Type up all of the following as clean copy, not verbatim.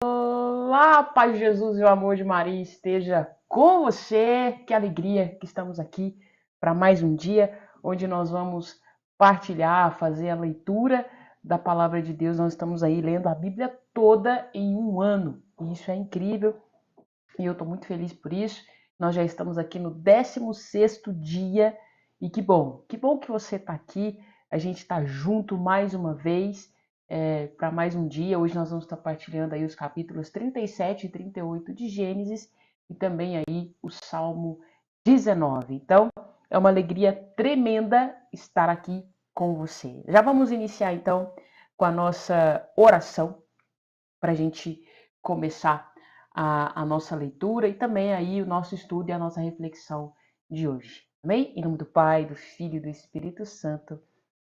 Olá, paz de Jesus e o amor de Maria esteja com você. Que alegria que estamos aqui para mais um dia, onde nós vamos partilhar, fazer a leitura da palavra de Deus. Nós estamos aí lendo a Bíblia toda em um ano. E isso é incrível e eu estou muito feliz por isso. Nós já estamos aqui no 16º dia e que bom que você está aqui. A gente está junto mais uma vez para mais um dia. Hoje nós vamos estar partilhando aí os capítulos 37 e 38 de Gênesis e também aí o Salmo 19. Então, é uma alegria tremenda estar aqui com você. Já vamos iniciar então com a nossa oração para a gente começar a nossa leitura e também aí o nosso estudo e a nossa reflexão de hoje. Amém? Em nome do Pai, do Filho e do Espírito Santo.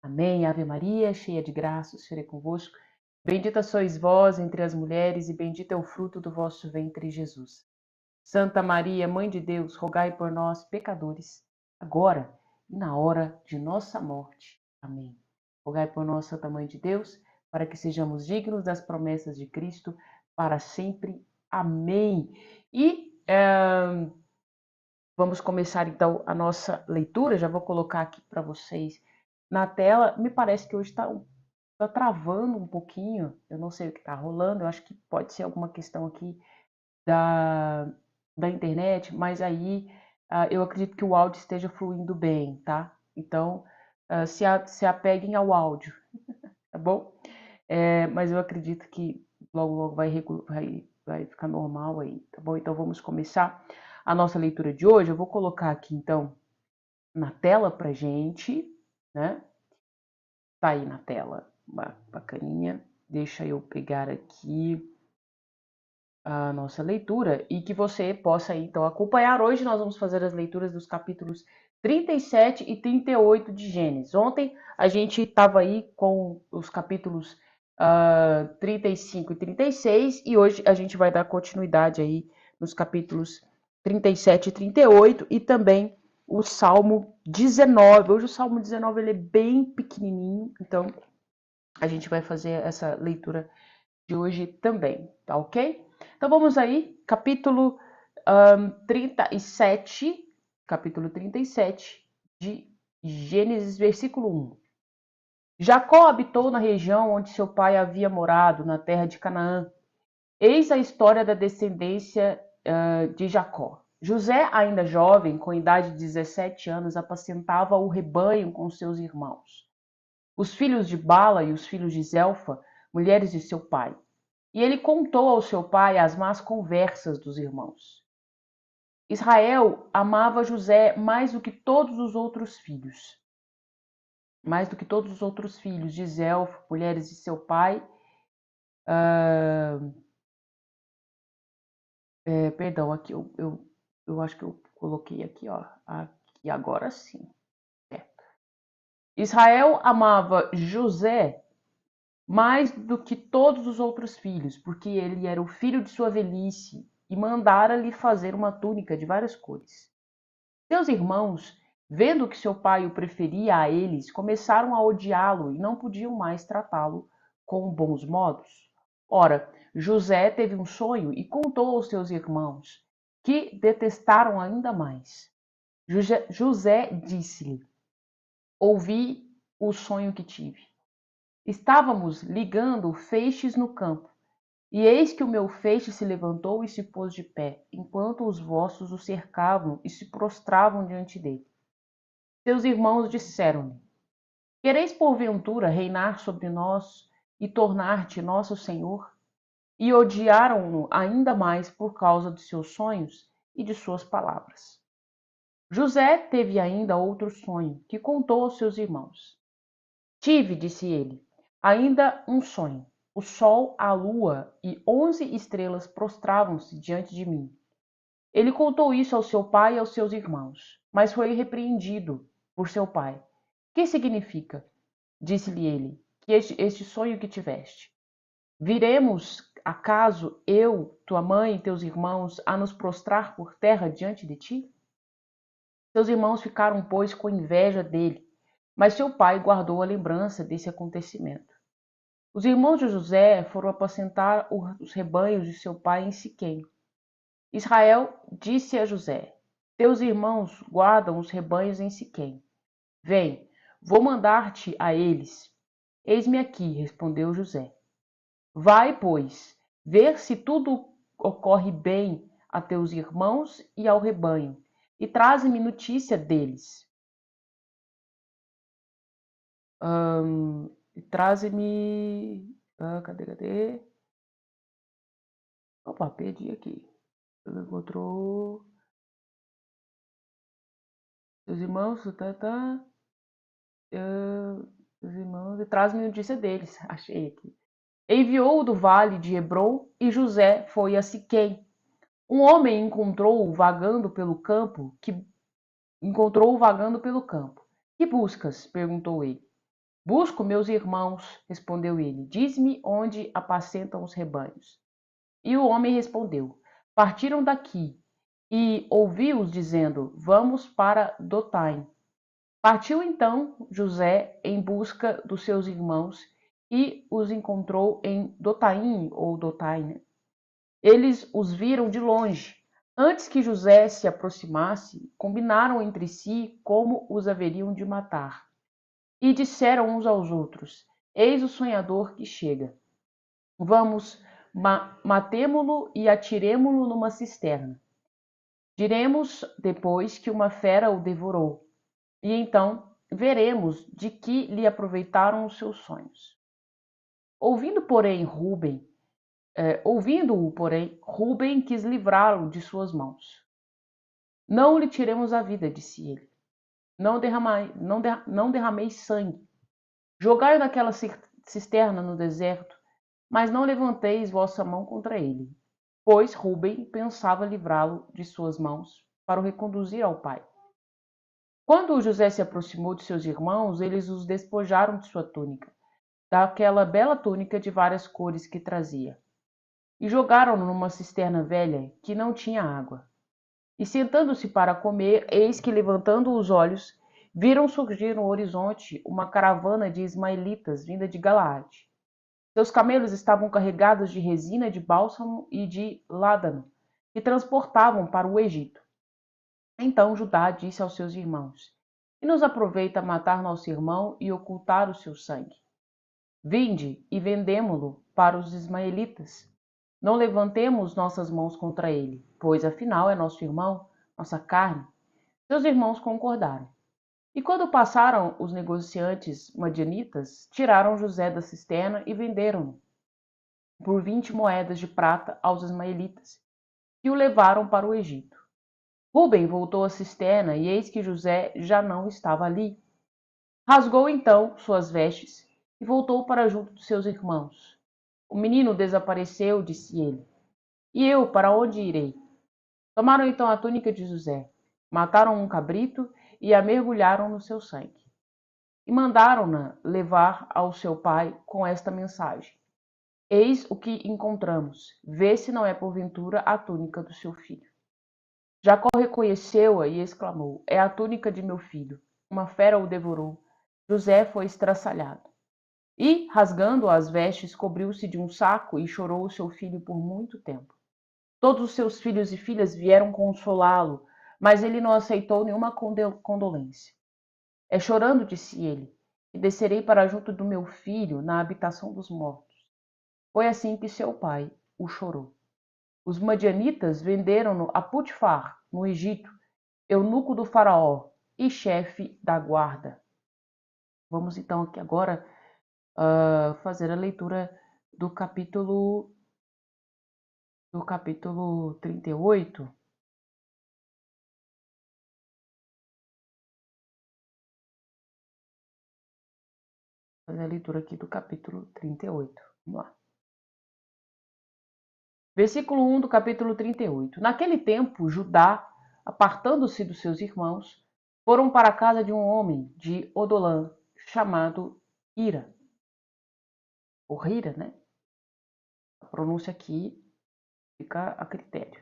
Amém. Ave Maria, cheia de graça, o Senhor é convosco. Bendita sois vós entre as mulheres e bendito é o fruto do vosso ventre, Jesus. Santa Maria, Mãe de Deus, rogai por nós, pecadores, agora e na hora de nossa morte. Amém. Rogai por nós, Santa Mãe de Deus, para que sejamos dignos das promessas de Cristo para sempre. Amém. E vamos começar então a nossa leitura. Já vou colocar aqui para vocês na tela. Me parece que hoje está travando um pouquinho. Eu não sei o que está rolando. Eu acho que pode ser alguma questão aqui da, da internet, mas aí eu acredito que o áudio esteja fluindo bem, tá? Então, se apeguem ao áudio, tá bom? Mas eu acredito que logo vai ficar normal aí, tá bom? Então vamos começar a nossa leitura de hoje. Eu vou colocar aqui então na tela pra gente, né? Tá aí na tela, bacaninha. Deixa eu pegar aqui a nossa leitura e que você possa então acompanhar. Hoje nós vamos fazer as leituras dos capítulos 37 e 38 de Gênesis. Ontem a gente estava aí com os capítulos 35 e 36 e hoje a gente vai dar continuidade aí nos capítulos 37 e 38 e também o Salmo 19. Hoje o Salmo 19 ele é bem pequenininho, então a gente vai fazer essa leitura de hoje também, tá ok? Então vamos aí, capítulo 37, capítulo 37 de Gênesis, versículo 1. Jacó habitou na região onde seu pai havia morado, na terra de Canaã. Eis a história da descendência de Jacó. José, ainda jovem, com idade de 17 anos, apacentava o rebanho com seus irmãos, os filhos de Bala e os filhos de Zelfa, mulheres de seu pai. E ele contou ao seu pai as más conversas dos irmãos. Israel amava José mais do que todos os outros filhos de Zelfa, mulheres de seu pai. Perdão, aqui eu acho que eu coloquei aqui, ó. Aqui agora sim. Israel amava José mais do que todos os outros filhos, porque ele era o filho de sua velhice e mandara-lhe fazer uma túnica de várias cores. Seus irmãos, vendo que seu pai o preferia a eles, começaram a odiá-lo e não podiam mais tratá-lo com bons modos. Ora, José teve um sonho e contou aos seus irmãos, que detestaram ainda mais. José disse-lhe: Ouvi o sonho que tive. Estávamos ligando feixes no campo, e eis que o meu feixe se levantou e se pôs de pé, enquanto os vossos o cercavam e se prostravam diante dele. Seus irmãos disseram-lhe: Quereis porventura reinar sobre nós e tornar-te nosso senhor? E odiaram-no ainda mais por causa de seus sonhos e de suas palavras. José teve ainda outro sonho, que contou aos seus irmãos. Tive, disse ele, ainda um sonho. O sol, a lua e 11 estrelas prostravam-se diante de mim. Ele contou isso ao seu pai e aos seus irmãos, mas foi repreendido por seu pai. Que significa? Disse-lhe ele, que este sonho que tiveste. Viremos, acaso, eu, tua mãe e teus irmãos, a nos prostrar por terra diante de ti? Seus irmãos ficaram, pois, com inveja dele, mas seu pai guardou a lembrança desse acontecimento. Os irmãos de José foram apacentar os rebanhos de seu pai em Siquém. Israel disse a José: Teus irmãos guardam os rebanhos em Siquém. Vem, vou mandar-te a eles. Eis-me aqui, respondeu José. Vai, pois, ver se tudo ocorre bem a teus irmãos e ao rebanho, e traze-me notícia deles. Traze-me. Cadê? Opa, perdi aqui. Ele encontrou. Os irmãos, os irmãos, e traz-me notícia deles. Achei aqui. Enviou-o do vale de Hebron e José foi a Siquém. Um homem encontrou-o vagando pelo campo. Que buscas? Perguntou ele. Busco meus irmãos, respondeu ele. Diz-me onde apacentam os rebanhos. E o homem respondeu: Partiram daqui, e ouvi-os dizendo: Vamos para Dotaim. Partiu então José em busca dos seus irmãos e os encontrou em Dotaim ou Dotaim. Eles os viram de longe. Antes que José se aproximasse, combinaram entre si como os haveriam de matar. E disseram uns aos outros: Eis o sonhador que chega. Vamos, matemo-lo e atiremo-lo numa cisterna. Diremos depois que uma fera o devorou, e então veremos de que lhe aproveitaram os seus sonhos. Ouvindo-o, porém, Rúben quis livrá-lo de suas mãos. Não lhe tiremos a vida, disse ele. Não derrameis sangue. Jogai naquela cisterna no deserto, mas não levanteis vossa mão contra ele. Pois Rúben pensava livrá-lo de suas mãos para o reconduzir ao pai. Quando José se aproximou de seus irmãos, eles os despojaram de sua túnica, daquela bela túnica de várias cores que trazia, e jogaram-no numa cisterna velha que não tinha água. E sentando-se para comer, eis que, levantando os olhos, viram surgir no horizonte uma caravana de ismaelitas vinda de Galaade. Seus camelos estavam carregados de resina de bálsamo e de ládano, que transportavam para o Egito. Então Judá disse aos seus irmãos: Que nos aproveita matar nosso irmão e ocultar o seu sangue? Vinde e vendemo-lo para os ismaelitas. Não levantemos nossas mãos contra ele, pois afinal é nosso irmão, nossa carne. Seus irmãos concordaram. E quando passaram os negociantes madianitas, tiraram José da cisterna e venderam-no por 20 moedas de prata aos ismaelitas, que o levaram para o Egito. Rúben voltou à cisterna, e eis que José já não estava ali. Rasgou então suas vestes e voltou para junto dos seus irmãos. O menino desapareceu, disse ele. E eu, para onde irei? Tomaram então a túnica de José, mataram um cabrito e a mergulharam no seu sangue. E mandaram-na levar ao seu pai com esta mensagem: Eis o que encontramos. Vê se não é porventura a túnica do seu filho. Jacó reconheceu-a e exclamou: É a túnica de meu filho. Uma fera o devorou. José foi estraçalhado. E, rasgando as vestes, cobriu-se de um saco e chorou o seu filho por muito tempo. Todos os seus filhos e filhas vieram consolá-lo, mas ele não aceitou nenhuma condolência. É chorando, disse ele, que descerei para junto do meu filho na habitação dos mortos. Foi assim que seu pai o chorou. Os madianitas venderam-no a Putifar, no Egito, eunuco do faraó e chefe da guarda. Vamos então aqui agora fazer a leitura do capítulo 38. Fazer a leitura aqui do capítulo 38. Vamos lá. Versículo 1 do capítulo 38. Naquele tempo, Judá, apartando-se dos seus irmãos, foram para a casa de um homem de Odolã, chamado Ira. Ou Hira, né? A pronúncia aqui fica a critério.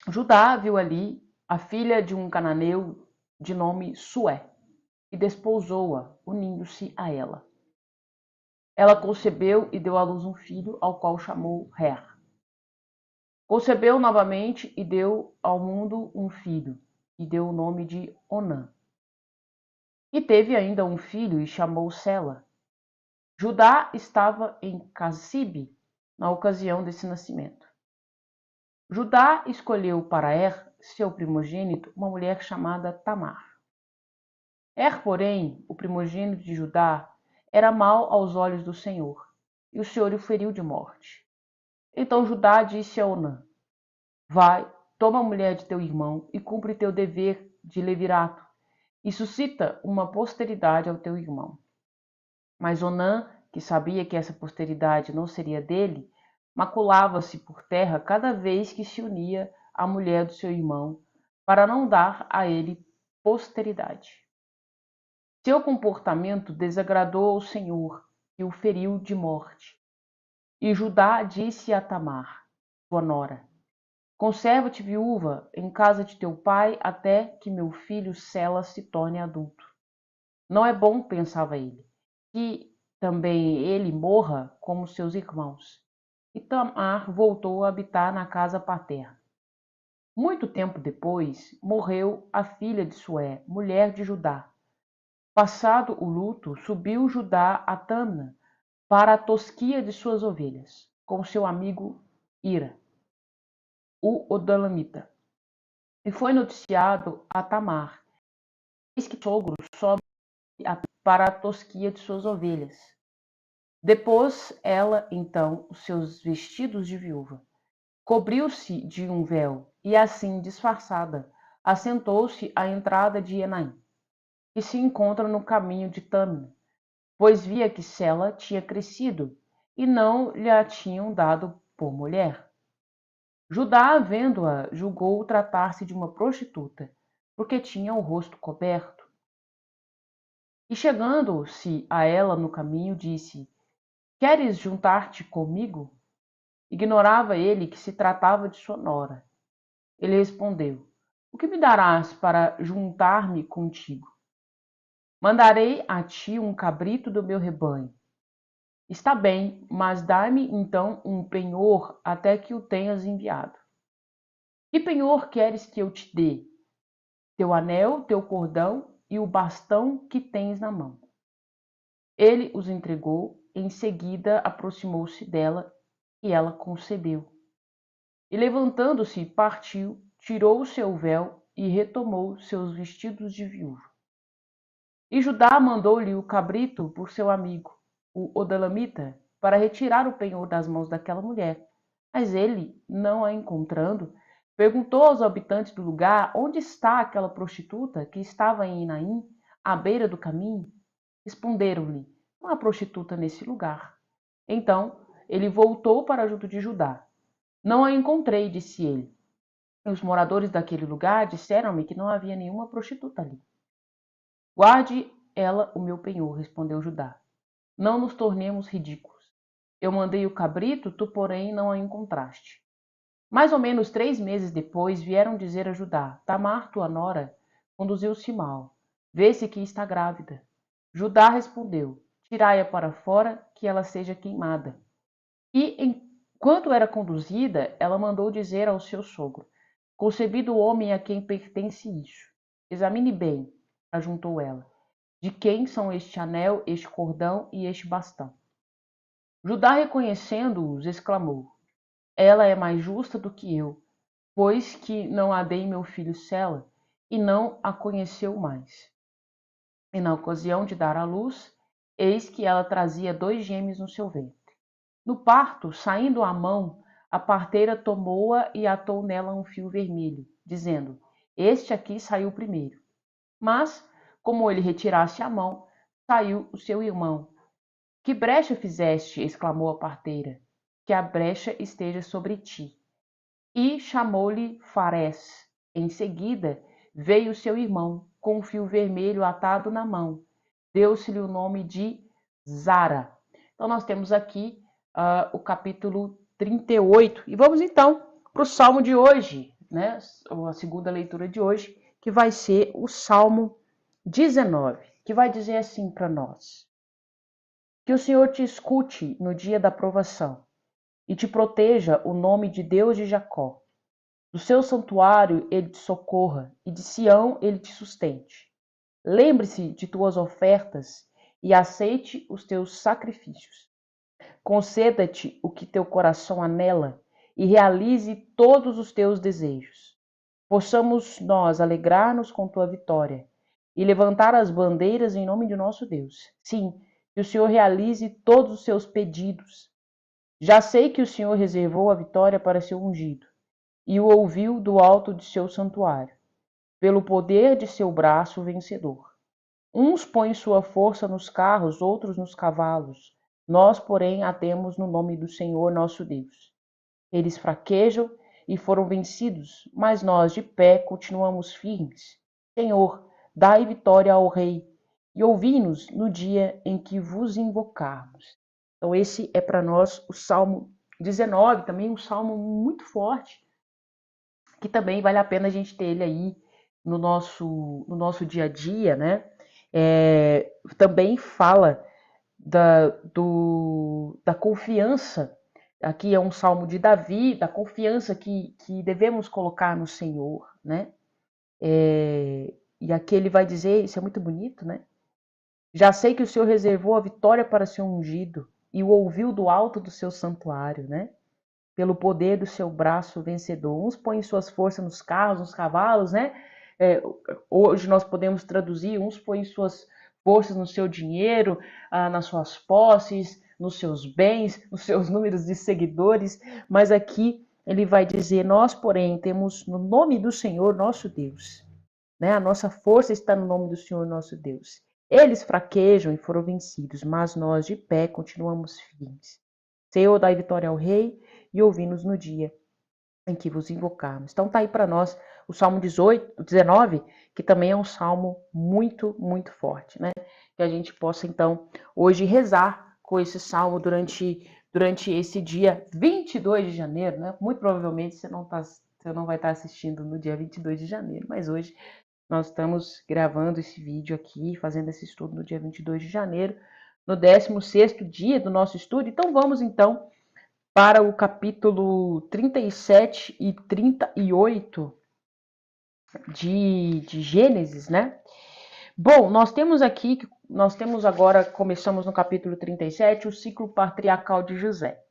Judá viu ali a filha de um cananeu de nome Sué. e desposou-a, unindo-se a ela. Ela concebeu e deu à luz um filho, ao qual chamou Rer. Concebeu novamente e deu ao mundo um filho, e deu o nome de Onã. E teve ainda um filho, e chamou Sela. Judá estava em Casibe na ocasião desse nascimento. Judá escolheu para seu primogênito, uma mulher chamada Tamar. Porém, o primogênito de Judá, era mau aos olhos do Senhor, e o Senhor o feriu de morte. Então Judá disse a Onã: Vai, toma a mulher de teu irmão e cumpre teu dever de levirato, e suscita uma posteridade ao teu irmão. Mas Onã, que sabia que essa posteridade não seria dele, maculava-se por terra cada vez que se unia à mulher do seu irmão, para não dar a ele posteridade. Seu comportamento desagradou ao Senhor e o feriu de morte. E Judá disse a Tamar, sua nora: Conserva-te viúva em casa de teu pai até que meu filho Sela se torne adulto. Não é bom, pensava ele, que também ele morra como seus irmãos. E Tamar voltou a habitar na casa paterna. Muito tempo depois, morreu a filha de Sué, mulher de Judá. Passado o luto, subiu Judá a Tâmina para a tosquia de suas ovelhas, com seu amigo Ira, o Odalamita. E foi noticiado a Tamar: eis que sogro sobe para a tosquia de suas ovelhas. Depôs ela, então, os seus vestidos de viúva, cobriu-se de um véu, e assim, disfarçada, assentou-se à entrada de Enaim, que se encontra no caminho de Tâmina, pois via que Sela tinha crescido, e não lhe a tinham dado por mulher. Judá, vendo-a, julgou tratar-se de uma prostituta, porque tinha o rosto coberto. E chegando-se a ela no caminho, disse: Queres juntar-te comigo? Ignorava ele que se tratava de sua nora. Ele respondeu: O que me darás para juntar-me contigo? Mandarei a ti um cabrito do meu rebanho. Está bem, mas dá-me então um penhor até que o tenhas enviado. Que penhor queres que eu te dê? Teu anel, teu cordão e o bastão que tens na mão. Ele os entregou, em seguida aproximou-se dela, e ela concebeu. E levantando-se, partiu, tirou o seu véu e retomou seus vestidos de viúva. E Judá mandou-lhe o cabrito por seu amigo, o Odalamita, para retirar o penhor das mãos daquela mulher. Mas ele, não a encontrando, perguntou aos habitantes do lugar onde está aquela prostituta que estava em Enaim, à beira do caminho. Responderam-lhe: Não há prostituta nesse lugar. Então ele voltou para junto de Judá. Não a encontrei, disse ele. E os moradores daquele lugar disseram-me que não havia nenhuma prostituta ali. Guarde ela o meu penhor, respondeu Judá. Não nos tornemos ridículos. Eu mandei o cabrito, tu, porém, não a encontraste. Mais ou menos 3 meses depois, vieram dizer a Judá: Tamar, tua nora, conduziu-se mal. Vê-se que está grávida. Judá respondeu: Tirai-a para fora, que ela seja queimada. E, enquanto era conduzida, ela mandou dizer ao seu sogro: Concebido o homem a quem pertence isso. Examine bem, ajuntou ela. De quem são este anel, este cordão e este bastão? Judá, reconhecendo-os, exclamou: Ela é mais justa do que eu, pois que não a dei meu filho Sela, e não a conheceu mais. E na ocasião de dar à luz, eis que ela trazia 2 gêmeos no seu ventre. No parto, saindo a mão, a parteira tomou-a e atou nela um fio vermelho, dizendo: Este aqui saiu primeiro. Mas, como ele retirasse a mão, saiu o seu irmão. Que brecha fizeste? Exclamou a parteira. Que a brecha esteja sobre ti. E chamou-lhe Farés. Em seguida, veio seu irmão, com um fio vermelho atado na mão. Deu-se-lhe o nome de Zara. Então, nós temos aqui o capítulo 38. E vamos então para o Salmo de hoje, né? A segunda leitura de hoje, que vai ser o Salmo 19, que vai dizer assim para nós: que o Senhor te escute no dia da provação e te proteja o nome de Deus de Jacó. Do seu santuário ele te socorra e de Sião ele te sustente. Lembre-se de tuas ofertas e aceite os teus sacrifícios. Conceda-te o que teu coração anela e realize todos os teus desejos. Possamos nós alegrar-nos com tua vitória e levantar as bandeiras em nome de nosso Deus. Sim, que o Senhor realize todos os seus pedidos. Já sei que o Senhor reservou a vitória para seu ungido e o ouviu do alto de seu santuário, pelo poder de seu braço vencedor. Uns põem sua força nos carros, outros nos cavalos. Nós, porém, a temos no nome do Senhor nosso Deus. Eles fraquejam e foram vencidos, mas nós, de pé, continuamos firmes. Senhor, dai vitória ao Rei e ouvi-nos no dia em que vos invocarmos. Então, esse é para nós o Salmo 19, também um salmo muito forte, que também vale a pena a gente ter ele aí no nosso dia a dia, né? Também fala da confiança. Aqui é um salmo de Davi, da confiança que devemos colocar no Senhor, né? E aqui ele vai dizer, isso é muito bonito, né? Já sei que o Senhor reservou a vitória para seu ungido e o ouviu do alto do seu santuário, né? Pelo poder do seu braço vencedor. Uns põem suas forças nos carros, nos cavalos, né? Hoje nós podemos traduzir, uns põem suas forças no seu dinheiro, nas suas posses, nos seus bens, nos seus números de seguidores, mas aqui ele vai dizer: nós, porém, temos no nome do Senhor nosso Deus, né? A nossa força está no nome do Senhor nosso Deus. Eles fraquejam e foram vencidos, mas nós de pé continuamos firmes. Senhor, dai vitória ao Rei e ouvi-nos no dia em que vos invocarmos. Então tá aí para nós o Salmo 19, que também é um salmo muito, muito forte, né? Que a gente possa então hoje rezar com esse salmo durante esse dia 22 de janeiro, né? Muito provavelmente você não vai estar assistindo no dia 22 de janeiro, mas hoje nós estamos gravando esse vídeo aqui, fazendo esse estudo no dia 22 de janeiro, no 16º dia do nosso estudo. Então vamos então para o capítulo 37 e 38 de Gênesis, né? Bom, nós temos agora, começamos no capítulo 37, o ciclo patriarcal de José.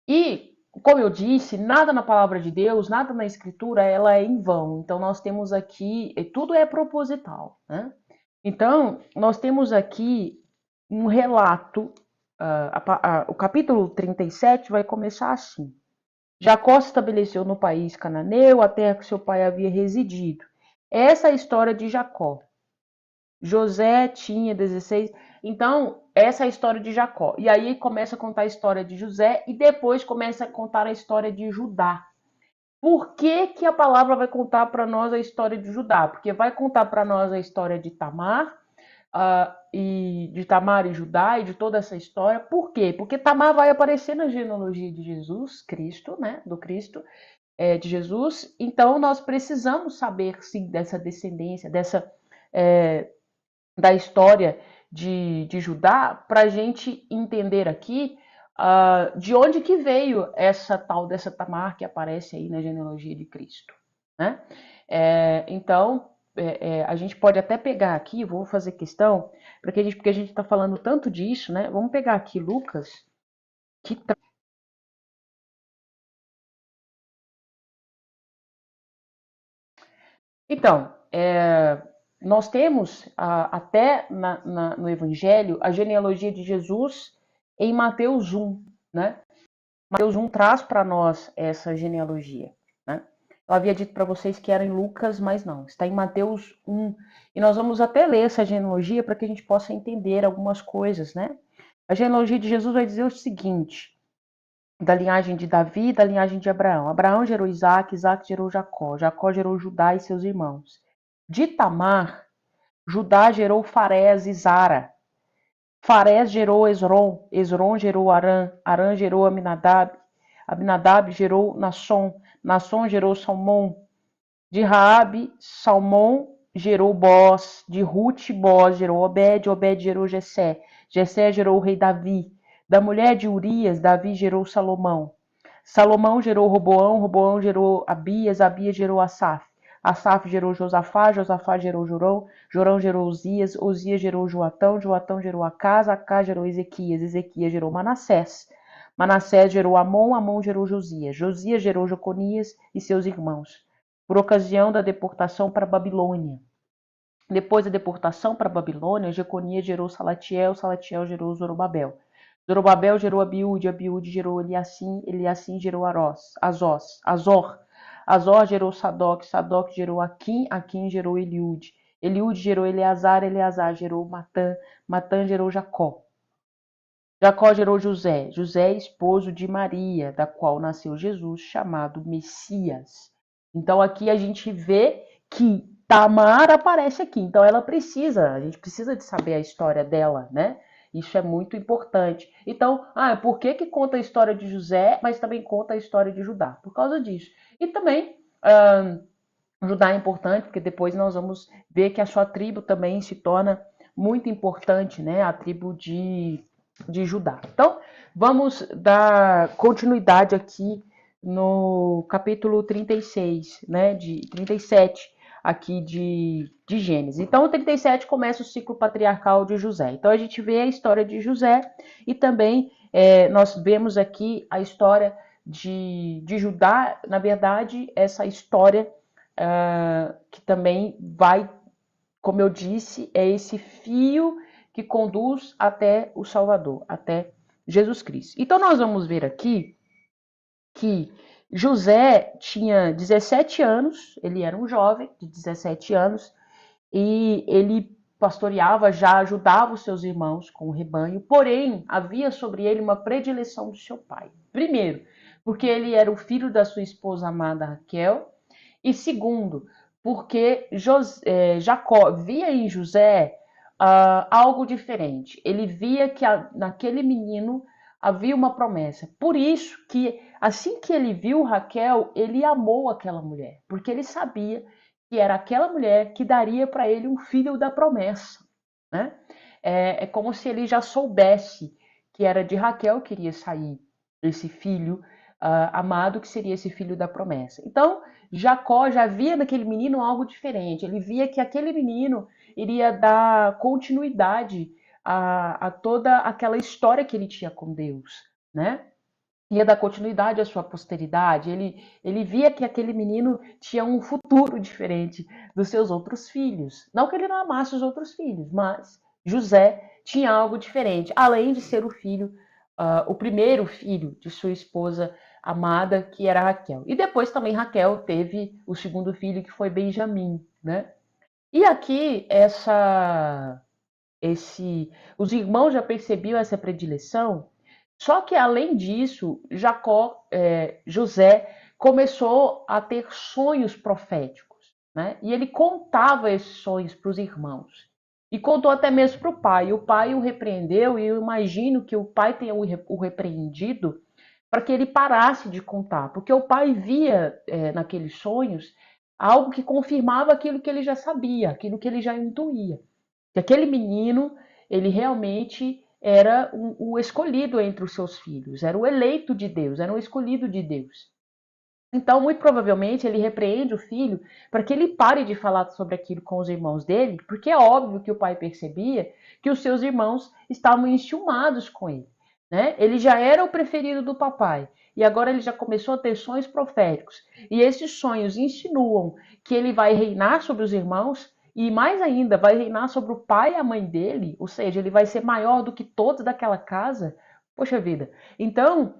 E, como eu disse, nada na palavra de Deus, nada na escritura, ela é em vão. Então, nós temos aqui, tudo é proposital, né? Então, nós temos aqui um relato. O capítulo 37 vai começar assim. Jacó se estabeleceu no país cananeu, a terra que seu pai havia residido. Essa é a história de Jacó. José tinha 16. Então, essa é a história de Jacó. E aí começa a contar a história de José e depois começa a contar a história de Judá. Por que, que a palavra vai contar para nós a história de Judá? Porque vai contar para nós a história de Tamar, e Judá e de toda essa história. Por quê? Porque Tamar vai aparecer na genealogia de Jesus Cristo, né? Do Cristo, de Jesus. Então nós precisamos saber sim dessa descendência, da história de Judá, para a gente entender aqui de onde que veio essa tal dessa Tamar que aparece aí na genealogia de Cristo, né? Então a gente pode até pegar aqui, vou fazer questão, porque a gente está falando tanto disso, né? Vamos pegar aqui Lucas, que Então, nós temos até no Evangelho a genealogia de Jesus em Mateus 1, né? Mateus 1 traz para nós essa genealogia, né? Eu havia dito para vocês que era em Lucas, mas não, está em Mateus 1. E nós vamos até ler essa genealogia para que a gente possa entender algumas coisas, né? A genealogia de Jesus vai dizer o seguinte: da linhagem de Davi, da linhagem de Abraão. Abraão gerou Isaac, Isaac gerou Jacó, Jacó gerou Judá e seus irmãos. De Tamar, Judá gerou Farés e Zara. Farés gerou Esrom, Esrom gerou Arã, Arã gerou Aminadab, Aminadab gerou Nasson, Nasson gerou Salmão. De Raabe, Salmão gerou Boz, de Ruth Boz gerou Obed, Obed gerou Jessé, Jessé gerou o rei Davi. Da mulher de Urias, Davi gerou Salomão. Salomão gerou Roboão, Roboão gerou Abias, Abias gerou Asaf. Asaf gerou Josafá, Josafá gerou Jorão, Jorão gerou Uzias, Uzias gerou Joatão, Joatão gerou Acás, Acás gerou Ezequias, Ezequias gerou Manassés. Manassés gerou Amon, Amon gerou Josias, Josias gerou Joconias e seus irmãos, por ocasião da deportação para a Babilônia. Depois da deportação para a Babilônia, Jeconias gerou Salatiel, Salatiel gerou Zorobabel. Zorobabel gerou Abiúde, Abiúde gerou Eliassim, Eliassim gerou Azor. Azor gerou Sadoc, Sadoc gerou Aquim, Aquim gerou Eliúde. Eliúde gerou Eleazar, Eleazar gerou Matã, Matã gerou Jacó. Jacó gerou José, José esposo de Maria, da qual nasceu Jesus, chamado Messias. Então aqui a gente vê que Tamar aparece aqui. Então a gente precisa de saber a história dela, né? Isso é muito importante. Então, por que conta a história de José, mas também conta a história de Judá? Por causa disso. E também Judá é importante, porque depois nós vamos ver que a sua tribo também se torna muito importante, né? A tribo de Judá. Então, vamos dar continuidade aqui no capítulo 36, né? De 37 aqui de Gênesis. Então, o 37 começa o ciclo patriarcal de José. Então, a gente vê a história de José e também nós vemos aqui a história de Judá. Na verdade, essa história que também vai, como eu disse, é esse fio que conduz até o Salvador, até Jesus Cristo. Então nós vamos ver aqui que José tinha 17 anos, ele era um jovem de 17 anos, e ele pastoreava, já ajudava os seus irmãos com o rebanho, porém havia sobre ele uma predileção do seu pai. Primeiro, porque ele era o filho da sua esposa amada Raquel, e segundo, porque Jacó via em José algo diferente. Ele via que naquele menino havia uma promessa. Por isso que assim que ele viu Raquel, ele amou aquela mulher, porque ele sabia que era aquela mulher que daria para ele um filho da promessa, né? É como se ele já soubesse que era de Raquel que iria sair esse filho amado, que seria esse filho da promessa. Então, Jacó já via naquele menino algo diferente. Ele via que aquele menino iria dar continuidade a toda aquela história que ele tinha com Deus, né? Ia dar continuidade à sua posteridade. Ele via que aquele menino tinha um futuro diferente dos seus outros filhos. Não que ele não amasse os outros filhos, mas José tinha algo diferente, além de ser o primeiro filho de sua esposa amada, que era Raquel. E depois também Raquel teve o segundo filho, que foi Benjamim, né? E aqui os irmãos já percebiam essa predileção, só que além disso, José começou a ter sonhos proféticos, né? E ele contava esses sonhos para os irmãos. E contou até mesmo para o pai. O pai o repreendeu, e eu imagino que o pai tenha o repreendido para que ele parasse de contar, porque o pai via naqueles sonhos algo que confirmava aquilo que ele já sabia, aquilo que ele já intuía. Que aquele menino, ele realmente era o escolhido entre os seus filhos, era o eleito de Deus, era o escolhido de Deus. Então, muito provavelmente, ele repreende o filho para que ele pare de falar sobre aquilo com os irmãos dele, porque é óbvio que o pai percebia que os seus irmãos estavam enciumados com ele, né? Ele já era o preferido do papai, e agora ele já começou a ter sonhos proféticos. E esses sonhos insinuam que ele vai reinar sobre os irmãos, e mais ainda, vai reinar sobre o pai e a mãe dele, ou seja, ele vai ser maior do que todos daquela casa. Poxa vida. Então,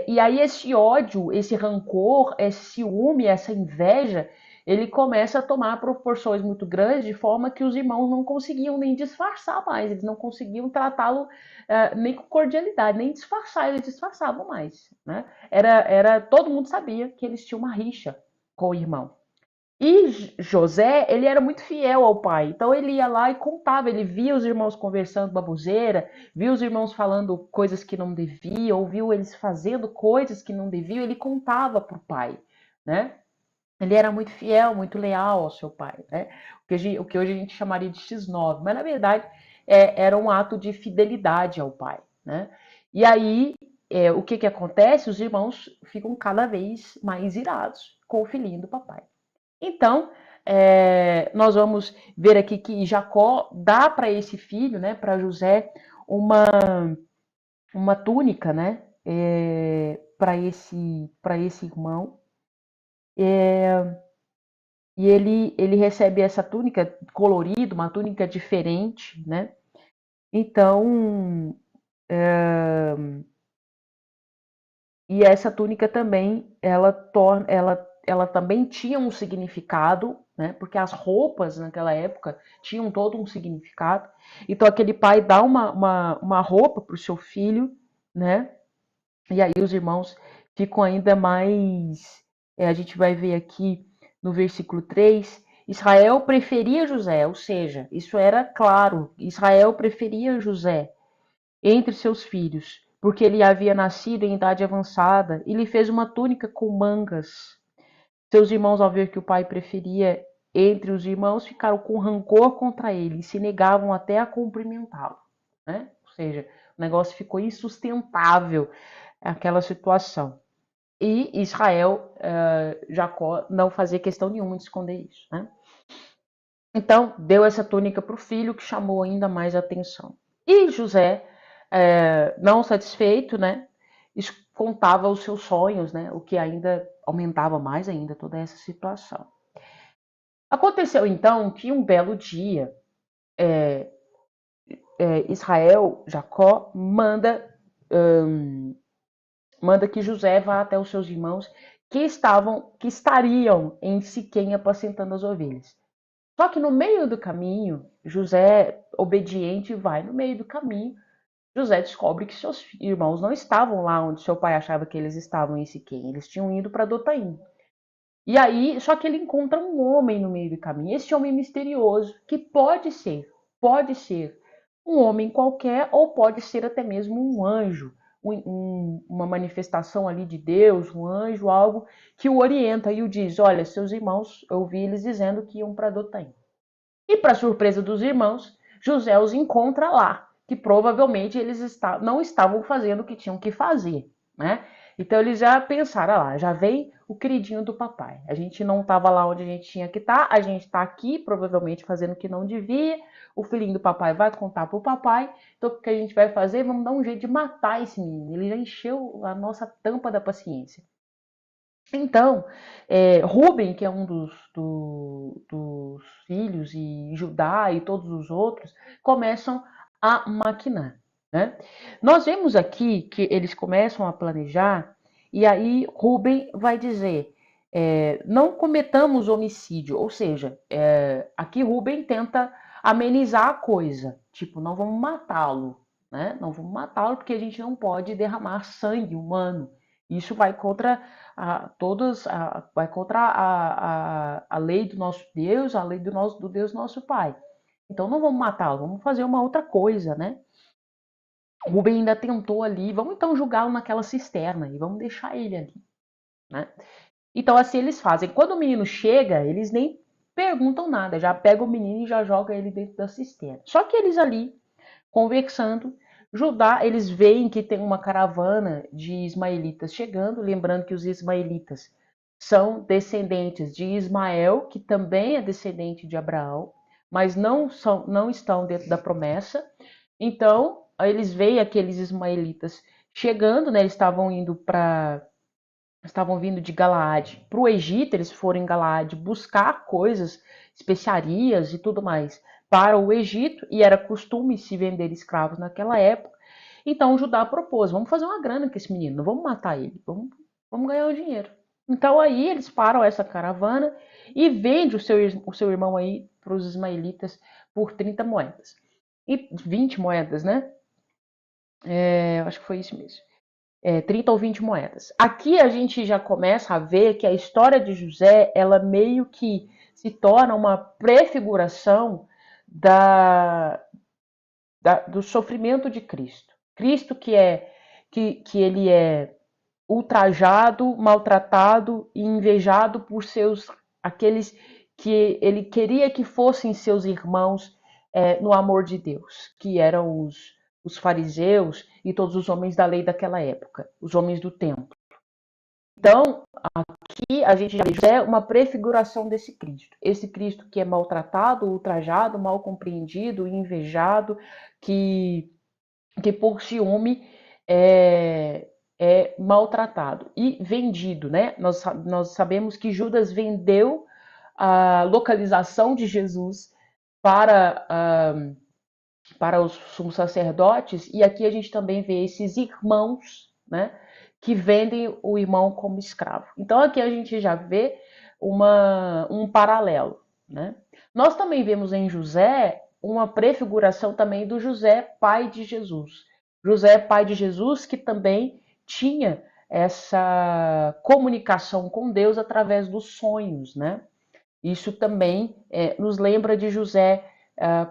e aí esse ódio, esse rancor, esse ciúme, essa inveja, ele começa a tomar proporções muito grandes, de forma que os irmãos não conseguiam nem disfarçar mais, eles não conseguiam tratá-lo nem com cordialidade, nem disfarçar, eles disfarçavam mais, né? Todo mundo sabia que eles tinham uma rixa com o irmão. E José, ele era muito fiel ao pai, então ele ia lá e contava, ele via os irmãos conversando baboseira, via os irmãos falando coisas que não deviam, ou viu eles fazendo coisas que não deviam, ele contava para o pai, né? Ele era muito fiel, muito leal ao seu pai, né? O que hoje a gente chamaria de X9, mas na verdade era um ato de fidelidade ao pai, né? E aí, o que acontece? Os irmãos ficam cada vez mais irados com o filhinho do papai. Então, nós vamos ver aqui que Jacó dá para esse filho, né, para José, uma túnica, né, para esse irmão. E ele recebe essa túnica colorida, uma túnica diferente, né? Então, e essa túnica também, ela também tinha um significado, né? Porque as roupas naquela época tinham todo um significado. Então aquele pai dá uma roupa para o seu filho, né? E aí os irmãos ficam ainda mais. A gente vai ver aqui no versículo 3. Israel preferia José, ou seja, isso era claro. Israel preferia José entre seus filhos, porque ele havia nascido em idade avançada e lhe fez uma túnica com mangas. Seus irmãos, ao ver que o pai preferia entre os irmãos, ficaram com rancor contra ele e se negavam até a cumprimentá-lo, né? Ou seja, o negócio ficou insustentável, aquela situação. E Israel, Jacó, não fazia questão nenhuma de esconder isso, né? Então, deu essa túnica para o filho, que chamou ainda mais a atenção. E José, não satisfeito, né, contava os seus sonhos, né, o que ainda aumentava mais ainda toda essa situação. Aconteceu então que um belo dia, Israel, Jacó, manda que José vá até os seus irmãos que estariam em Siquém apacentando as ovelhas. Só que no meio do caminho, José, obediente, vai no meio do caminho. José descobre que seus irmãos não estavam lá onde seu pai achava que eles estavam em Siquém. Eles tinham ido para Dotaim. E aí, só que ele encontra um homem no meio do caminho. Esse homem misterioso, que pode ser um homem qualquer ou pode ser até mesmo um anjo, uma manifestação ali de Deus, um anjo, algo que o orienta e o diz: olha, seus irmãos, eu ouvi eles dizendo que iam para Dotaim. E para surpresa dos irmãos, José os encontra lá, que provavelmente eles não estavam fazendo o que tinham que fazer, né? Então eles já pensaram, lá, já veio o queridinho do papai. A gente não estava lá onde a gente tinha que estar, a gente está aqui, provavelmente fazendo o que não devia. O filhinho do papai vai contar para o papai. Então o que a gente vai fazer? Vamos dar um jeito de matar esse menino. Ele já encheu a nossa tampa da paciência. Então, Rubem, que é um dos filhos, e Judá e todos os outros, começam a maquinar, né? Nós vemos aqui que eles começam a planejar, e aí Rubem vai dizer: não cometamos homicídio, ou seja, aqui Rubem tenta amenizar a coisa, tipo, não vamos matá-lo, né? Não vamos matá-lo porque a gente não pode derramar sangue humano. Isso vai contra vai contra a lei do nosso Deus, a lei do Deus nosso Pai. Então não vamos matá-lo, vamos fazer uma outra coisa, né? Rubem ainda tentou ali, vamos então julgá-lo naquela cisterna e vamos deixar ele ali, né? Então assim eles fazem. Quando o menino chega, eles nem perguntam nada, já pega o menino e já joga ele dentro da cisterna. Só que eles ali, conversando, Judá, eles veem que tem uma caravana de ismaelitas chegando, lembrando que os ismaelitas são descendentes de Ismael, que também é descendente de Abraão, mas não estão dentro da promessa. Então, eles veem aqueles ismaelitas chegando, né? Eles estavam vindo de Galaade para o Egito, eles foram em Galaade buscar coisas, especiarias e tudo mais para o Egito, e era costume se vender escravos naquela época. Então Judá propôs: vamos fazer uma grana com esse menino, não vamos matar ele, vamos ganhar o dinheiro. Então aí eles param essa caravana e vendem o seu irmão aí para os ismaelitas por 30 moedas. E 20 moedas, né? Acho que foi isso mesmo. 30 ou 20 moedas. Aqui a gente já começa a ver que a história de José, ela meio que se torna uma prefiguração do sofrimento de Cristo. Cristo que ele é ultrajado, maltratado e invejado por aqueles que ele queria que fossem seus irmãos no amor de Deus, que eram os fariseus e todos os homens da lei daquela época, os homens do templo. Então, aqui a gente já vê uma prefiguração desse Cristo. Esse Cristo que é maltratado, ultrajado, mal compreendido, invejado, que por ciúme é maltratado e vendido, né? Nós sabemos que Judas vendeu a localização de Jesus para os sumos sacerdotes, e aqui a gente também vê esses irmãos, né, que vendem o irmão como escravo. Então aqui a gente já vê um paralelo, né? Nós também vemos em José uma prefiguração também do José, pai de Jesus. José, pai de Jesus, que também tinha essa comunicação com Deus através dos sonhos, né? Isso também nos lembra de José,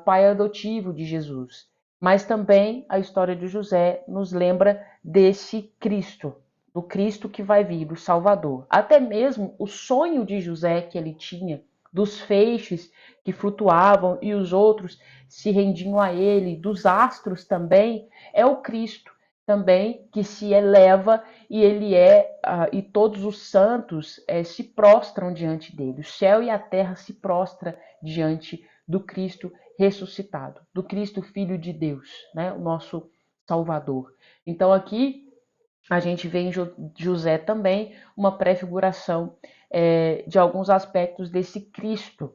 pai adotivo de Jesus. Mas também a história de José nos lembra desse Cristo, do Cristo que vai vir, do Salvador. Até mesmo o sonho de José que ele tinha, dos feixes que flutuavam e os outros se rendiam a ele, dos astros também, é o Cristo também que se eleva e ele e todos os santos se prostram diante dele. O céu e a terra se prostram diante do Cristo ressuscitado, do Cristo Filho de Deus, né? O nosso Salvador. Então aqui a gente vê em José também uma prefiguração de alguns aspectos desse Cristo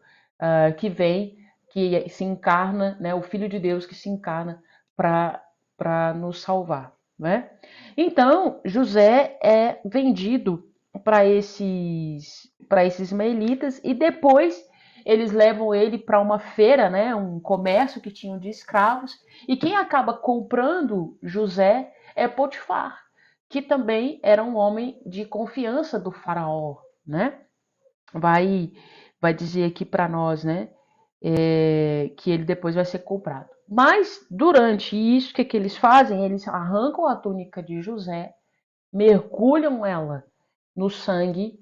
que vem, que se encarna, né? O Filho de Deus que se encarna para nos salvar. Né? Então, José é vendido para esses ismaelitas e depois eles levam ele para uma feira, né, um comércio que tinham de escravos, e quem acaba comprando José é Potifar, que também era um homem de confiança do faraó, né? Vai dizer aqui para nós, né, que ele depois vai ser comprado. Mas, durante isso, o que eles fazem? Eles arrancam a túnica de José, mergulham ela no sangue.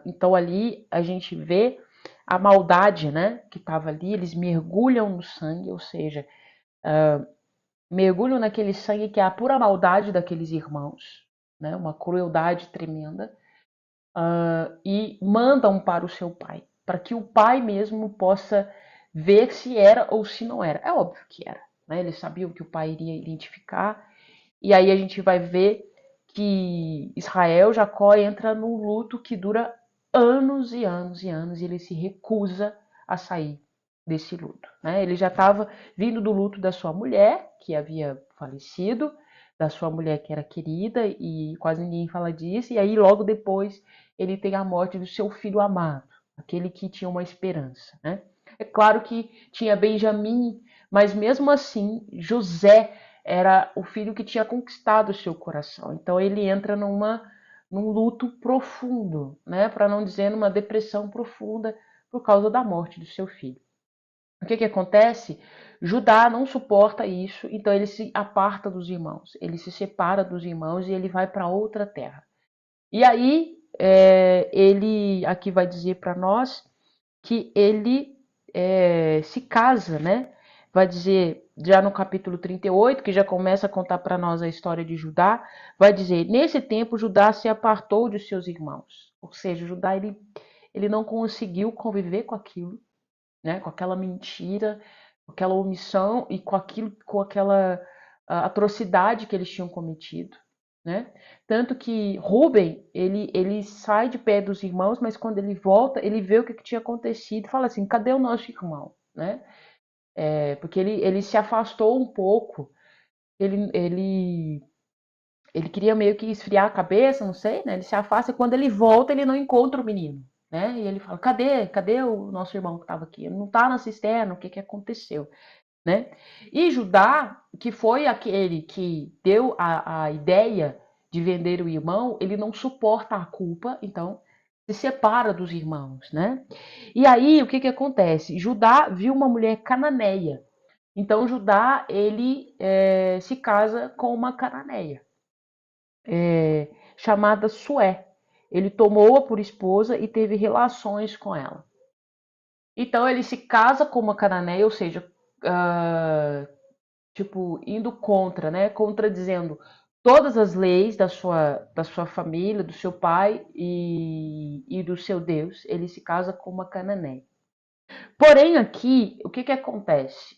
Então, ali a gente vê a maldade, né, que estava ali. Eles mergulham no sangue, ou seja, mergulham naquele sangue que é a pura maldade daqueles irmãos, né, uma crueldade tremenda, e mandam para o seu pai, para que o pai mesmo possa ver se era ou se não era. É óbvio que era, né? Eles sabiam que o pai iria identificar. E aí a gente vai ver que Israel, Jacó, entra num luto que dura anos e anos e anos, e ele se recusa a sair desse luto, né? Ele já estava vindo do luto da sua mulher, que havia falecido, da sua mulher que era querida, e quase ninguém fala disso, e aí logo depois ele tem a morte do seu filho amado, aquele que tinha uma esperança, né? É claro que tinha Benjamim, mas mesmo assim José era o filho que tinha conquistado o seu coração. Então ele entra num luto profundo, né? Para não dizer numa depressão profunda por causa da morte do seu filho. O que acontece? Judá não suporta isso, então ele se aparta dos irmãos, ele se separa dos irmãos e ele vai para outra terra. E aí ele aqui vai dizer para nós que ele se casa, né? Vai dizer já no capítulo 38, que já começa a contar para nós a história de Judá, vai dizer: nesse tempo Judá se apartou de seus irmãos. Ou seja, Judá ele não conseguiu conviver com aquilo, né? Com aquela mentira, com aquela omissão e com aquela atrocidade que eles tinham cometido. Né? Tanto que Rubem, ele sai de pé dos irmãos, mas quando ele volta, ele vê o que tinha acontecido e fala assim: cadê o nosso irmão? Né? Porque ele se afastou um pouco, ele queria meio que esfriar a cabeça, não sei, né? Ele se afasta e quando ele volta, ele não encontra o menino. Né? E ele fala: cadê o nosso irmão que estava aqui? Ele não está na cisterna, o que aconteceu? Né? E Judá, que foi aquele que deu a ideia de vender o irmão, ele não suporta a culpa, então se separa dos irmãos, né? E aí o que acontece? Judá viu uma mulher cananeia, então Judá ele se casa com uma cananeia chamada Sué. Ele tomou-a por esposa e teve relações com ela. Então ele se casa com uma cananeia, ou seja, tipo, indo contra, né? Contradizendo todas as leis da sua família, do seu pai e do seu Deus. Ele se casa com uma cananeia. Porém, aqui, o que acontece?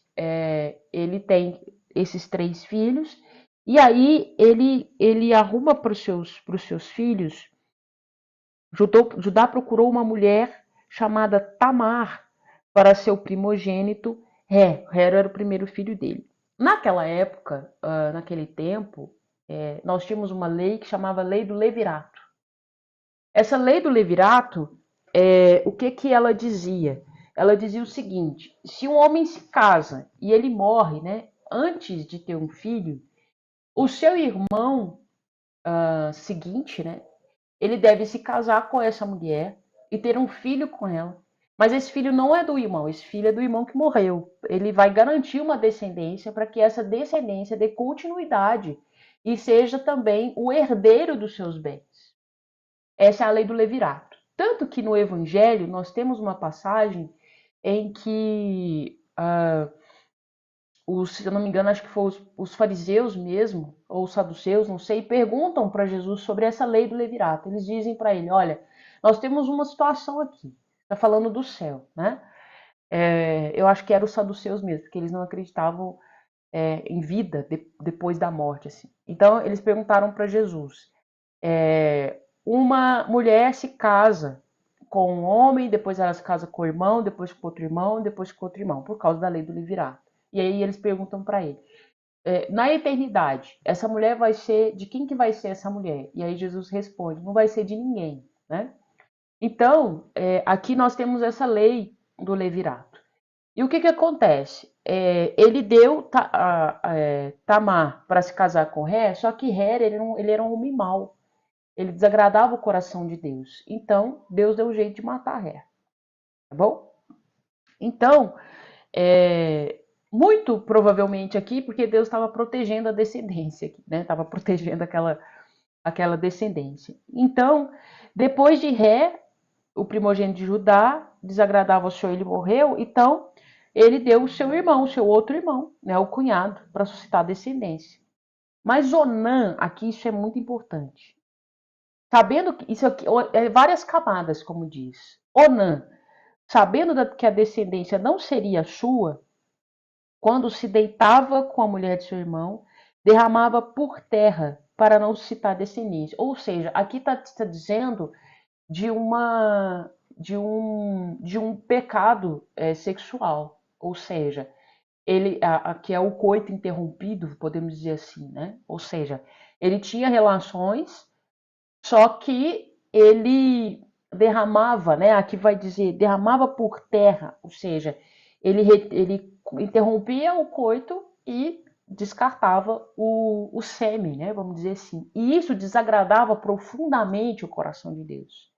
Ele tem esses 3 filhos, e aí ele arruma para os seus filhos. Judá procurou uma mulher chamada Tamar para seu primogênito Ré. Ré era o primeiro filho dele. Naquela época, naquele tempo, nós tínhamos uma lei que chamava Lei do Levirato. Essa Lei do Levirato, o que ela dizia? Ela dizia o seguinte: se um homem se casa e ele morre, né, antes de ter um filho, o seu irmão seguinte, né, ele deve se casar com essa mulher e ter um filho com ela. Mas esse filho não é do irmão, esse filho é do irmão que morreu. Ele vai garantir uma descendência para que essa descendência dê continuidade e seja também o herdeiro dos seus bens. Essa é a lei do levirato. Tanto que no Evangelho nós temos uma passagem em que, se eu não me engano, acho que foi os fariseus mesmo, ou os saduceus, não sei, perguntam para Jesus sobre essa lei do levirato. Eles dizem para ele: olha, nós temos uma situação aqui, está falando do céu, né? Eu acho que eram os saduceus mesmo, porque eles não acreditavam em vida depois da morte, assim. Então eles perguntaram para Jesus: uma mulher se casa com um homem, depois ela se casa com o irmão, depois com outro irmão, depois com outro irmão, por causa da lei do levirato. E aí eles perguntam para ele: na eternidade, essa mulher vai ser, de quem que vai ser essa mulher? E aí Jesus responde: não vai ser de ninguém, né? Então, aqui nós temos essa lei do levirato. E o que acontece? Ele deu Tamar para se casar com Ré, só que Ré ele era um homem mau. Ele desagradava o coração de Deus. Então, Deus deu um jeito de matar Ré. Tá bom? Então, muito provavelmente aqui, porque Deus estava protegendo a descendência, né? Estava protegendo aquela descendência. Então, depois de Ré, o primogênito de Judá, desagradava o Senhor, ele morreu. Então, ele deu o seu irmão, o seu outro irmão, né, o cunhado, para suscitar descendência. Mas Onã, aqui isso é muito importante. Sabendo que isso aqui várias camadas, como diz. Onã, sabendo que a descendência não seria sua, quando se deitava com a mulher de seu irmão, derramava por terra para não suscitar descendência. Ou seja, aqui está dizendo de um pecado sexual. Ou seja, que é o coito interrompido, podemos dizer assim, né? Ou seja, ele tinha relações, só que ele derramava, né? Aqui vai dizer, derramava por terra, ou seja, ele interrompia o coito e descartava o sêmen, né? Vamos dizer assim. E isso desagradava profundamente o coração de Deus.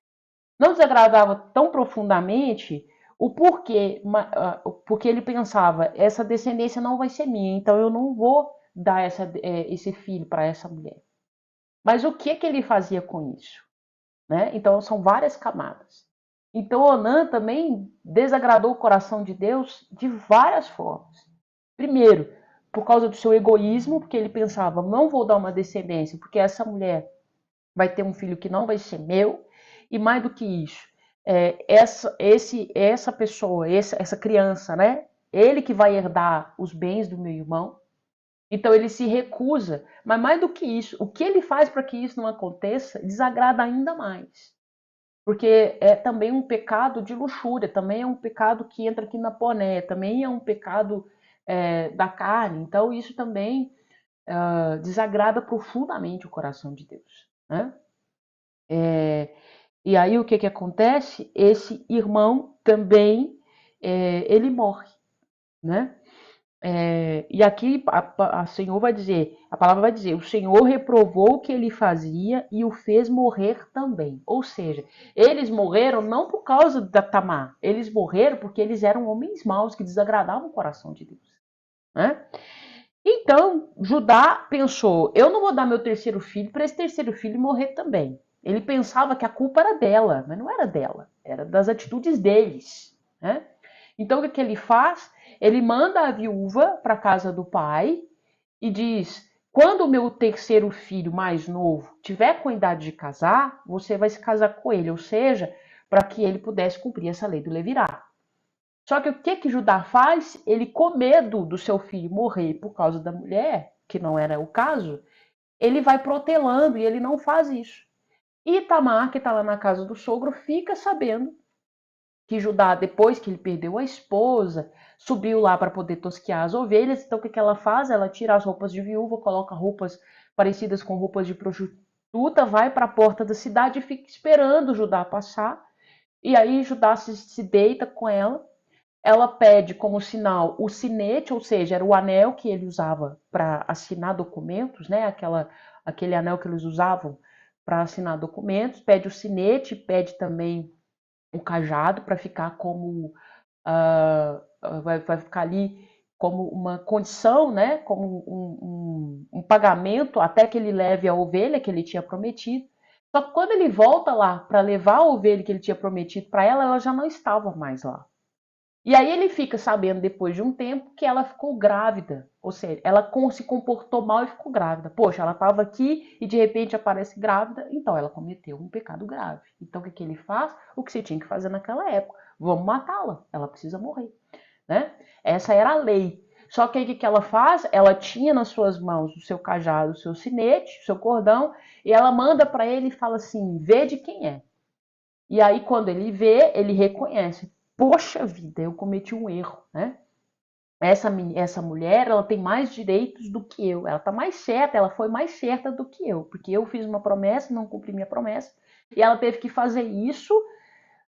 Não desagradava tão profundamente o porquê, porque ele pensava, essa descendência não vai ser minha, então eu não vou dar esse filho para essa mulher. Mas o que ele fazia com isso? Né? Então são várias camadas. Então Onã também desagradou o coração de Deus de várias formas. Primeiro, por causa do seu egoísmo, porque ele pensava, não vou dar uma descendência, porque essa mulher vai ter um filho que não vai ser meu. E mais do que isso, essa pessoa, essa criança, né? Ele que vai herdar os bens do meu irmão. Então ele se recusa. Mas mais do que isso, o que ele faz para que isso não aconteça desagrada ainda mais. Porque é também um pecado de luxúria, também é um pecado que entra aqui na poné, também é um pecado da carne. Então isso também desagrada profundamente o coração de Deus, né? E aí o que acontece? Esse irmão também ele morre, né? E aqui a Senhor vai dizer, a palavra vai dizer, o Senhor reprovou o que ele fazia e o fez morrer também. Ou seja, eles morreram não por causa da Tamar, eles morreram porque eles eram homens maus que desagradavam o coração de Deus, né? Então, Judá pensou: eu não vou dar meu terceiro filho para esse terceiro filho morrer também. Ele pensava que a culpa era dela, mas não era dela, era das atitudes deles, né? Então, o que ele faz? Ele manda a viúva para a casa do pai e diz: quando o meu terceiro filho mais novo tiver com a idade de casar, você vai se casar com ele, ou seja, para que ele pudesse cumprir essa lei do levirá. Só que o que Judá faz? Ele, com medo do seu filho morrer por causa da mulher, que não era o caso, ele vai protelando e ele não faz isso. E Tamar, que está lá na casa do sogro, fica sabendo que Judá, depois que ele perdeu a esposa, subiu lá para poder tosquear as ovelhas. Então, o que ela faz? Ela tira as roupas de viúva, coloca roupas parecidas com roupas de prostituta, vai para a porta da cidade e fica esperando Judá passar. E aí Judá se deita com ela. Ela pede como sinal o sinete, ou seja, era o anel que ele usava para assinar documentos, né? Aquele anel que eles usavam para assinar documentos. Pede o sinete, pede também o cajado para ficar como vai ficar ali como uma condição, né? Como um pagamento até que ele leve a ovelha que ele tinha prometido. Só que quando ele volta lá para levar a ovelha que ele tinha prometido para ela já não estava mais lá. E aí ele fica sabendo depois de um tempo que ela ficou grávida, ou seja, ela se comportou mal e ficou grávida. Poxa, ela estava aqui e de repente aparece grávida, então ela cometeu um pecado grave. Então o que ele faz? O que você tinha que fazer naquela época? Vamos matá-la, ela precisa morrer, né? Essa era a lei. Só que aí o que ela faz? Ela tinha nas suas mãos o seu cajado, o seu sinete, o seu cordão, e ela manda para ele e fala assim: vê de quem é. E aí, quando ele vê, ele reconhece. Poxa vida, eu cometi um erro, né? Essa mulher, ela tem mais direitos do que eu. Ela tá mais certa, ela foi mais certa do que eu. Porque eu fiz uma promessa, não cumpri minha promessa. E ela teve que fazer isso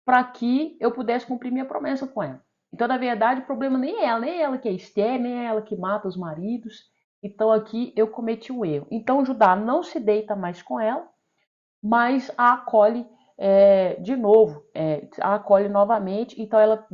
para que eu pudesse cumprir minha promessa com ela. Então, na verdade, o problema nem é ela que é Esther, nem é ela que mata os maridos. Então, aqui eu cometi um erro. Então, Judá não se deita mais com ela, mas a acolhe de novo, a acolhe novamente, então ela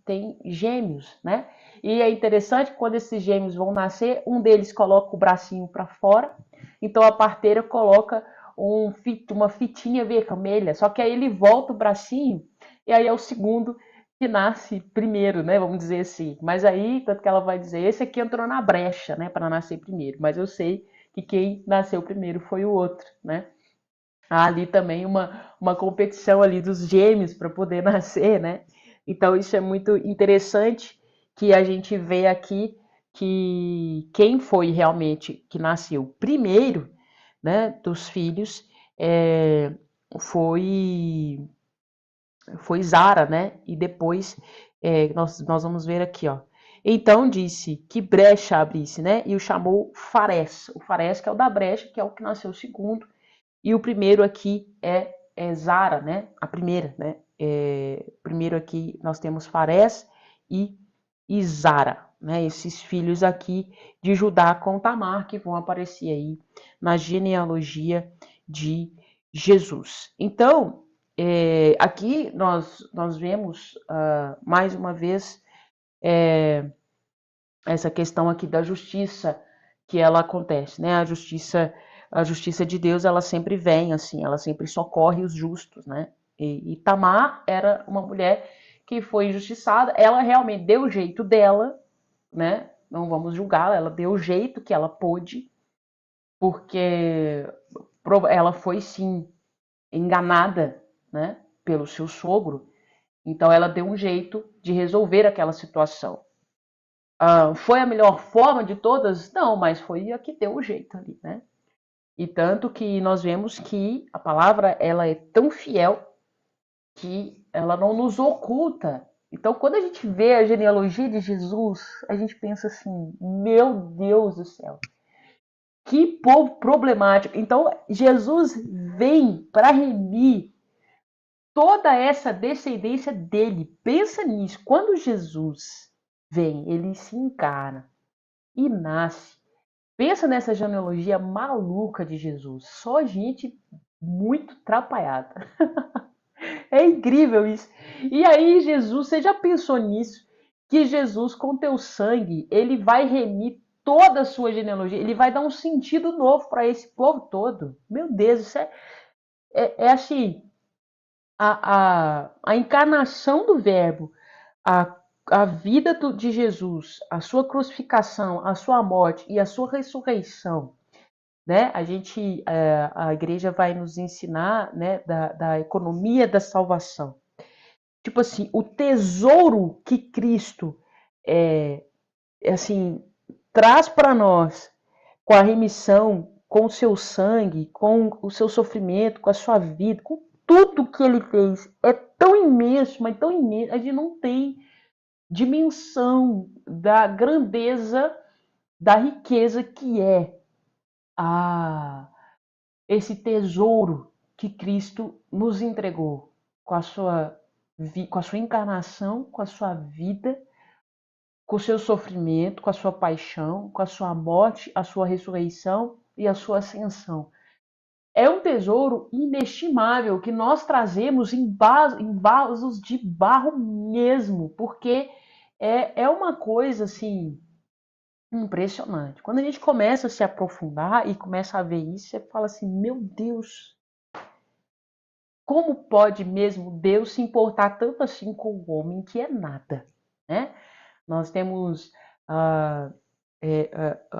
tem gêmeos, né? E é interessante que quando esses gêmeos vão nascer, um deles coloca o bracinho para fora, então a parteira coloca uma fitinha vermelha, só que aí ele volta o bracinho, e aí é o segundo que nasce primeiro, né? Vamos dizer assim. Mas aí, tanto que ela vai dizer, esse aqui entrou na brecha, né? Para nascer primeiro. Mas eu sei que quem nasceu primeiro foi o outro, né? Há ali também uma competição ali dos gêmeos para poder nascer, né? Então isso é muito interessante que a gente vê aqui que quem foi realmente que nasceu primeiro, né, dos filhos é, foi Zara, né? E depois nós vamos ver aqui, ó. Então disse que brecha abrisse, né? E o chamou Fares. O Fares que é o da brecha, que é o que nasceu segundo. E o primeiro aqui é Zara, né? A primeira, né? Primeiro aqui nós temos Fares e Zara, né? Esses filhos aqui de Judá com Tamar que vão aparecer aí na genealogia de Jesus. Então, aqui nós vemos mais uma vez essa questão aqui da justiça que ela acontece, né? A justiça de Deus, ela sempre vem assim, ela sempre socorre os justos, né? E Tamar era uma mulher que foi injustiçada, ela realmente deu o jeito dela, né? Não vamos julgá-la, ela deu o jeito que ela pôde, porque ela foi sim enganada, né? Pelo seu sogro, então ela deu um jeito de resolver aquela situação. Foi a melhor forma de todas? Não, mas foi a que deu o jeito ali, né? E tanto que nós vemos que a palavra ela é tão fiel que ela não nos oculta. Então, quando a gente vê a genealogia de Jesus, a gente pensa assim: meu Deus do céu, que povo problemático. Então, Jesus vem para remir toda essa descendência dele. Pensa nisso. Quando Jesus vem, ele se encarna e nasce. Pensa nessa genealogia maluca de Jesus. Só gente muito atrapalhada. É incrível isso. E aí, Jesus, você já pensou nisso? Que Jesus, com teu sangue, ele vai remir toda a sua genealogia, ele vai dar um sentido novo para esse povo todo. Meu Deus, isso é assim, a encarnação do verbo, a, a vida de Jesus, a sua crucificação, a sua morte e a sua ressurreição, né? A igreja vai nos ensinar, né, da economia da salvação. Tipo assim, o tesouro que Cristo é, assim, traz para nós com a remissão, com o seu sangue, com o seu sofrimento, com a sua vida, com tudo que ele fez, é tão imenso, mas tão imenso, a gente não tem dimensão da grandeza, da riqueza que é a esse tesouro que Cristo nos entregou com a sua encarnação, com a sua vida, com o seu sofrimento, com a sua paixão, com a sua morte, a sua ressurreição e a sua ascensão. É um tesouro inestimável que nós trazemos em vasos de barro mesmo, porque é uma coisa assim impressionante. Quando a gente começa a se aprofundar e começa a ver isso, você fala assim: meu Deus, como pode mesmo Deus se importar tanto assim com o homem que é nada, né? Nós temos ah,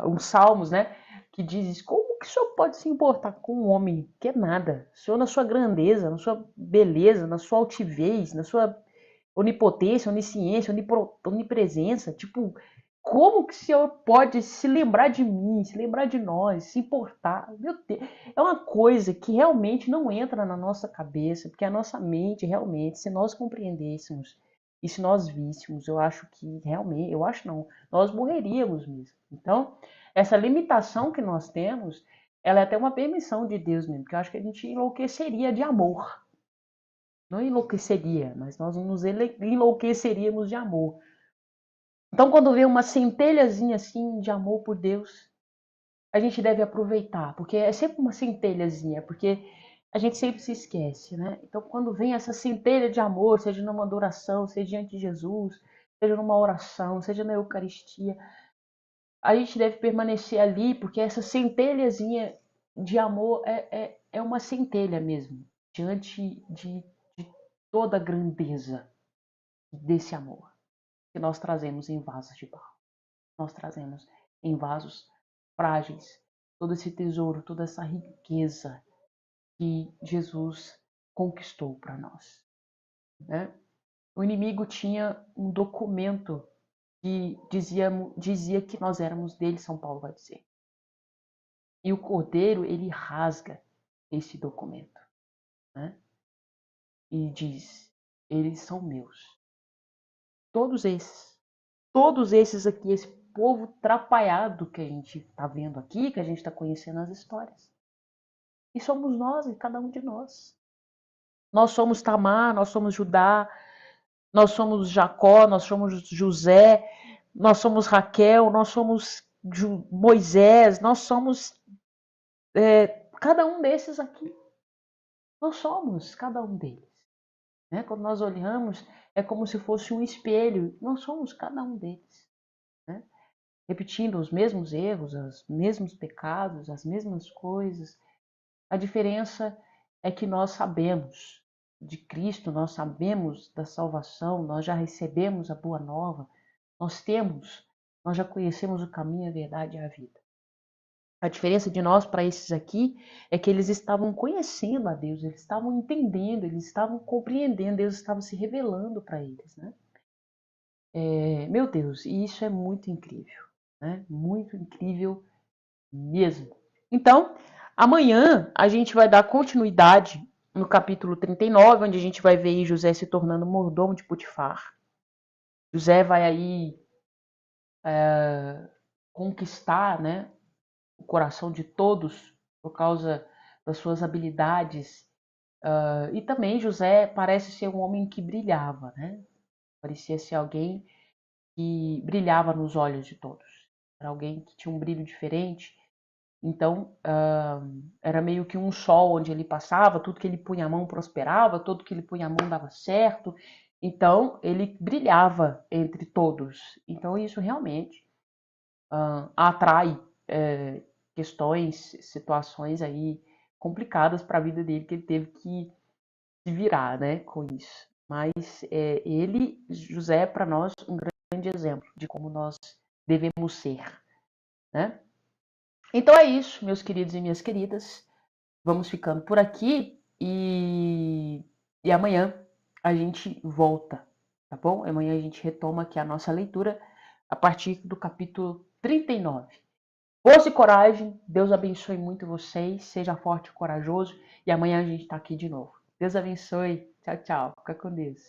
uns salmos, né, que diz como que o Senhor pode se importar com um homem que é nada? O Senhor na sua grandeza, na sua beleza, na sua altivez, na sua onipotência, onisciência, onipresença, tipo, como que o Senhor pode se lembrar de mim, se lembrar de nós, se importar? Meu Deus, é uma coisa que realmente não entra na nossa cabeça, porque a nossa mente realmente, se nós compreendêssemos e se nós víssemos, eu acho que realmente, eu acho não, nós morreríamos mesmo. Então, essa limitação que nós temos, ela é até uma permissão de Deus mesmo, porque eu acho que a gente enlouqueceria de amor. Não enlouqueceria, mas nós nos enlouqueceríamos de amor. Então, quando vê uma centelhazinha assim de amor por Deus, a gente deve aproveitar, porque é sempre uma centelhazinha, porque a gente sempre se esquece, né? Então, quando vem essa centelha de amor, seja numa adoração, seja diante de Jesus, seja numa oração, seja na Eucaristia, a gente deve permanecer ali, porque essa centelhazinha de amor é uma centelha mesmo, diante de toda a grandeza desse amor que nós trazemos em vasos de barro. Nós trazemos em vasos frágeis todo esse tesouro, toda essa riqueza que Jesus conquistou para nós, né? O inimigo tinha um documento que dizia que nós éramos dele, São Paulo vai dizer. E o Cordeiro, ele rasga esse documento, né? E diz: eles são meus. Todos esses. Todos esses aqui, esse povo trapalhado que a gente está vendo aqui, que a gente está conhecendo as histórias. E somos nós, e cada um de nós. Nós somos Tamar, nós somos Judá, nós somos Jacó, nós somos José, nós somos Raquel, nós somos Moisés, nós somos cada um desses aqui. Nós somos cada um deles. Né? Quando nós olhamos, é como se fosse um espelho. Nós somos cada um deles. Né? Repetindo os mesmos erros, os mesmos pecados, as mesmas coisas. A diferença é que nós sabemos de Cristo, nós sabemos da salvação, nós já recebemos a boa nova, nós já conhecemos o caminho, a verdade e a vida. A diferença de nós para esses aqui é que eles estavam conhecendo a Deus, eles estavam entendendo, eles estavam compreendendo, Deus estava se revelando para eles, né? Meu Deus, e isso é muito incrível, né? Muito incrível mesmo. Então, amanhã a gente vai dar continuidade no capítulo 39, onde a gente vai ver José se tornando mordomo de Potifar. José vai aí conquistar, né, o coração de todos por causa das suas habilidades. E também José parece ser um homem que brilhava, né? Parecia ser alguém que brilhava nos olhos de todos. Era alguém que tinha um brilho diferente. Então, era meio que um sol onde ele passava, tudo que ele punha a mão prosperava, tudo que ele punha a mão dava certo. Então, ele brilhava entre todos. Então, isso realmente atrai questões, situações aí complicadas para a vida dele, que ele teve que se virar, né, com isso. Mas ele, José, é para nós um grande exemplo de como nós devemos ser, né? Então é isso, meus queridos e minhas queridas. Vamos ficando por aqui e amanhã a gente volta, tá bom? Amanhã a gente retoma aqui a nossa leitura a partir do capítulo 39. Força e coragem, Deus abençoe muito vocês, seja forte e corajoso, e amanhã a gente está aqui de novo. Deus abençoe, tchau, tchau, fica com Deus.